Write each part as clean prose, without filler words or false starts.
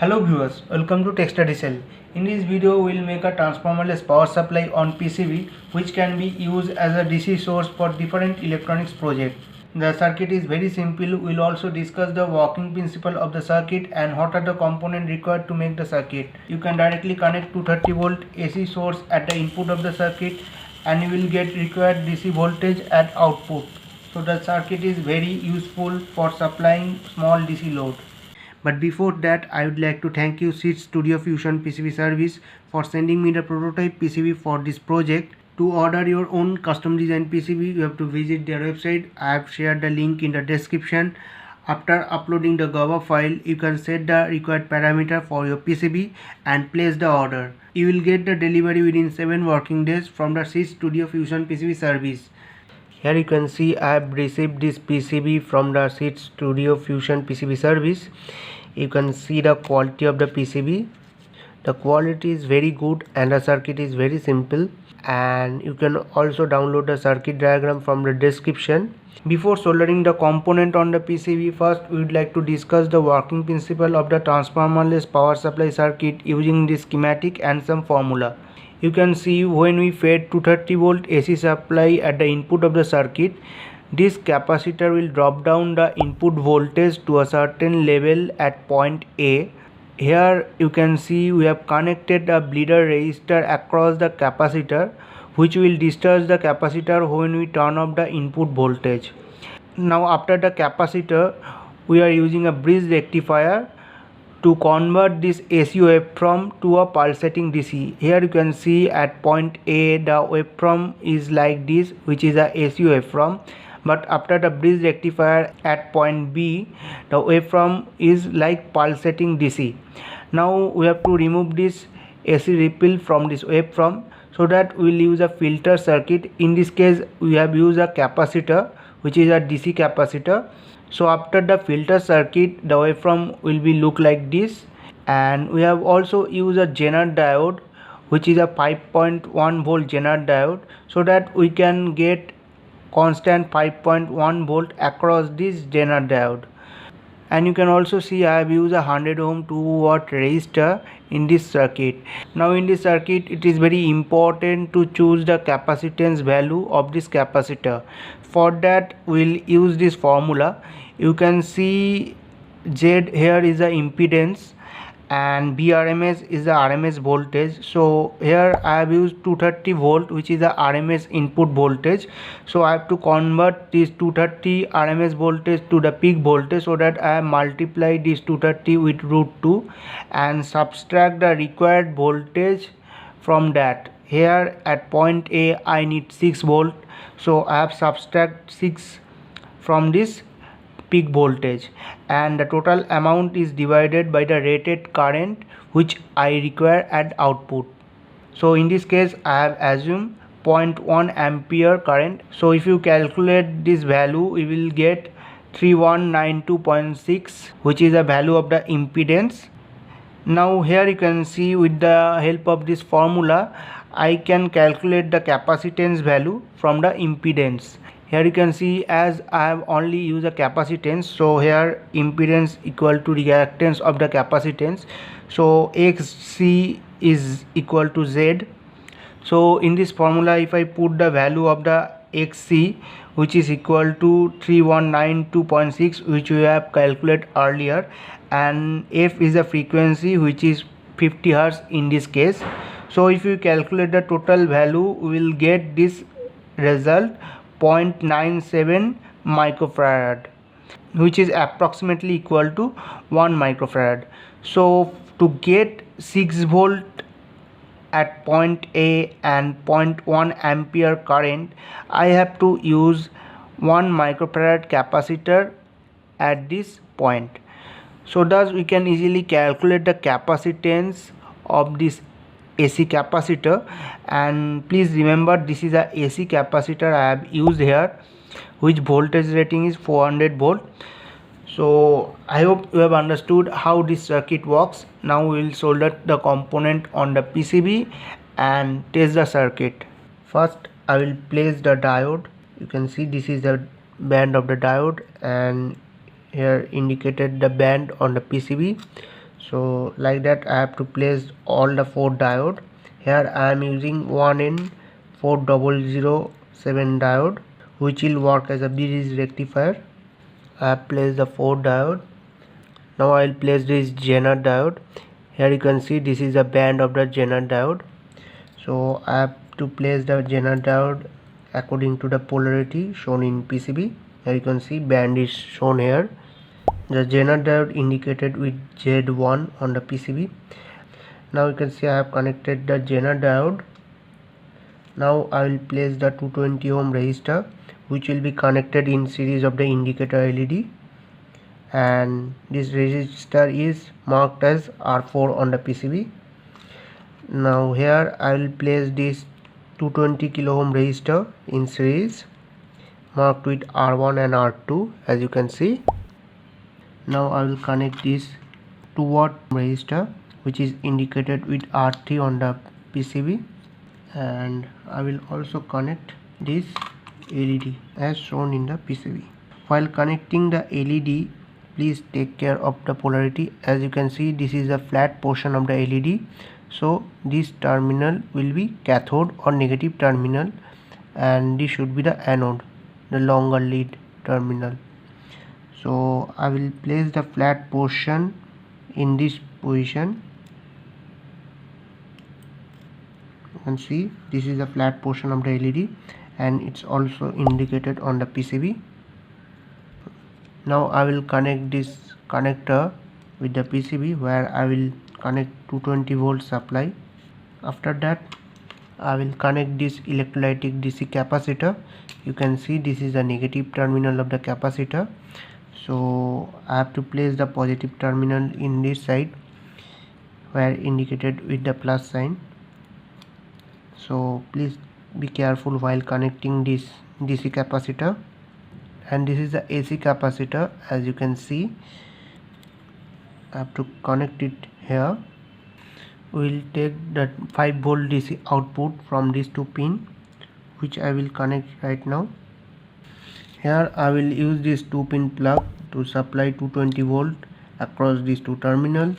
Hello viewers, welcome to TextStudyCell. In this video, we will make a transformerless power supply on PCB which can be used as a DC source for different electronics projects. The circuit is very simple. We will also discuss the working principle of the circuit and what are the components required to make the circuit. You can directly connect 230 volt AC source at the input of the circuit and you will get required DC voltage at output. So the circuit is very useful for supplying small DC load. But before that, I would like to thank you Seeed Studio Fusion PCB service for sending me the prototype PCB for this project. To order your own custom design PCB, you have to visit their website. I have shared the link in the description. After uploading the GAVA file, you can set the required parameter for your PCB and place the order. You will get the delivery within 7 working days from the Seeed Studio Fusion PCB service. Here you can see I have received this PCB from the Seeed Studio Fusion PCB service. You can see the quality of the PCB. The quality is very good and the circuit is very simple, and you can also download the circuit diagram from the description. Before soldering the component on the PCB, first we would like to discuss the working principle of the transformerless power supply circuit using this schematic and some formula. You can see when we fed 230 volt AC supply at the input of the circuit, this capacitor will drop down the input voltage to a certain level at point A. Here you can see we have connected a bleeder resistor across the capacitor, which will discharge the capacitor when we turn off the input voltage. Now after the capacitor, we are using a bridge rectifier to convert this AC waveform to a pulsating DC. Here you can see at point A the waveform is like this, which is a AC waveform. But after the bridge rectifier at point B, the waveform is like pulsating DC. Now we have to remove this AC ripple from this waveform, so that we will use a filter circuit. In this case we have used a capacitor, which is a DC capacitor. So after the filter circuit, the waveform will be look like this. And we have also used a Zener diode, which is a 5.1 volt Zener diode, so that we can get constant 5.1 volt across this Zener diode. And you can also see I have used a 100 ohm 2 watt resistor in this circuit. Now in this circuit, it is very important to choose the capacitance value of this capacitor. For that we will use this formula. You can see Z here is the impedance and Vrms is the RMS voltage. So here I have used 230 volt, which is the RMS input voltage. So I have to convert this 230 RMS voltage to the peak voltage, so that I have multiplied this 230 with √2 and subtract the required voltage from that. Here at point A I need 6 volt, so I have subtract 6 from this peak voltage, and the total amount is divided by the rated current which I require at output. So in this case I have assumed 0.1 ampere current. So if you calculate this value, you will get 3192.6, which is the value of the impedance. Now here you can see with the help of this formula I can calculate the capacitance value from the impedance. Here you can see as I have only used a capacitance, so here impedance equal to reactance of the capacitance. So XC is equal to Z. So in this formula, if I put the value of the XC, which is equal to 3192.6, which we have calculated earlier, and F is the frequency, which is 50 Hz in this case. So if you calculate the total value, we will get this result 0.97 microfarad, which is approximately equal to 1 microfarad. So to get 6 volt at point A and 0.1 ampere current, I have to use 1 microfarad capacitor at this point. So thus we can easily calculate the capacitance of this AC capacitor. And please remember, this is a AC capacitor I have used here, which voltage rating is 400 volt. So I hope you have understood how this circuit works. Now we will solder the component on the PCB and test the circuit. First I will place the diode. You can see this is the band of the diode, and here indicated the band on the PCB. So like that I have to place all the 4 diode. Here I am using 1N4007 diode, which will work as a bridge rectifier. I have placed the 4 diode. Now I will place this Zener diode. Here you can see this is the band of the Zener diode. So I have to place the Zener diode according to the polarity shown in PCB. Here you can see band is shown here. The Zener diode indicated with Z1 on the PCB. Now you can see I have connected the Zener diode. Now I will place the 220 ohm resistor, which will be connected in series of the indicator LED, and this resistor is marked as R4 on the PCB. Now here I will place this 220 kilo ohm resistor in series marked with R1 and R2, as you can see. Now I will connect this 2 watt resistor, which is indicated with R3 on the PCB, and I will also connect this LED as shown in the PCB. While connecting the LED, please take care of the polarity. As you can see, this is a flat portion of the LED, so this terminal will be cathode or negative terminal, and this should be the anode, the longer lead terminal. So I will place the flat portion in this position. You can see this is the flat portion of the LED, and it's also indicated on the PCB. Now I will connect this connector with the PCB, where I will connect 220 volt supply. After that I will connect this electrolytic DC capacitor. You can see this is the negative terminal of the capacitor, so I have to place the positive terminal in this side, where indicated with the plus sign. So please be careful while connecting this DC capacitor. And this is the AC capacitor. As you can see, I have to connect it here. We will take that 5 volt DC output from these 2 pin, which I will connect right now. Here I will use this 2 pin plug to supply 220 volt across these 2 terminals.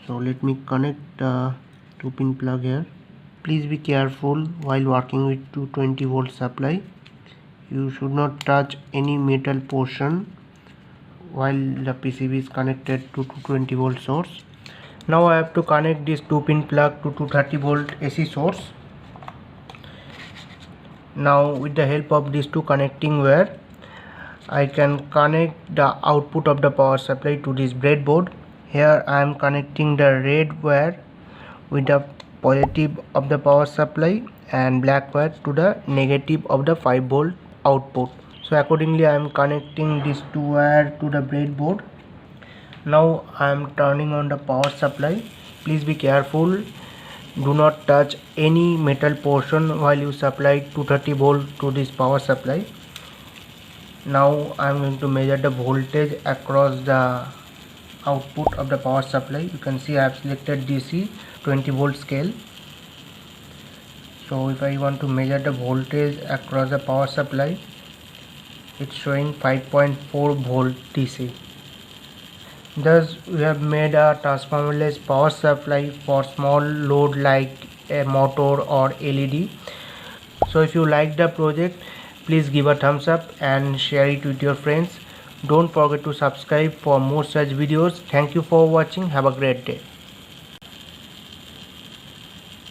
So let me connect the 2 pin plug here. Please be careful while working with 220 volt supply. You should not touch any metal portion while the PCB is connected to 220 volt source. Now I have to connect this 2 pin plug to 230 volt AC source. Now with the help of these 2 connecting wire, I can connect the output of the power supply to this breadboard. Here I am connecting the red wire with the positive of the power supply and black wire to the negative of the 5 volt output. So accordingly I am connecting these 2 wires to the breadboard. Now I am turning on the power supply. Please be careful, do not touch any metal portion while you supply 230 volt to this power supply. Now I am going to measure the voltage across the output of the power supply. You can see I have selected DC 20 volt scale. So if I want to measure the voltage across the power supply, it's showing 5.4 volt DC. Thus we have made a transformerless power supply for small load like a motor or LED. So if you like the project, please give a thumbs up and share it with your friends. Don't forget to subscribe for more such videos. Thank you for watching. Have a great day.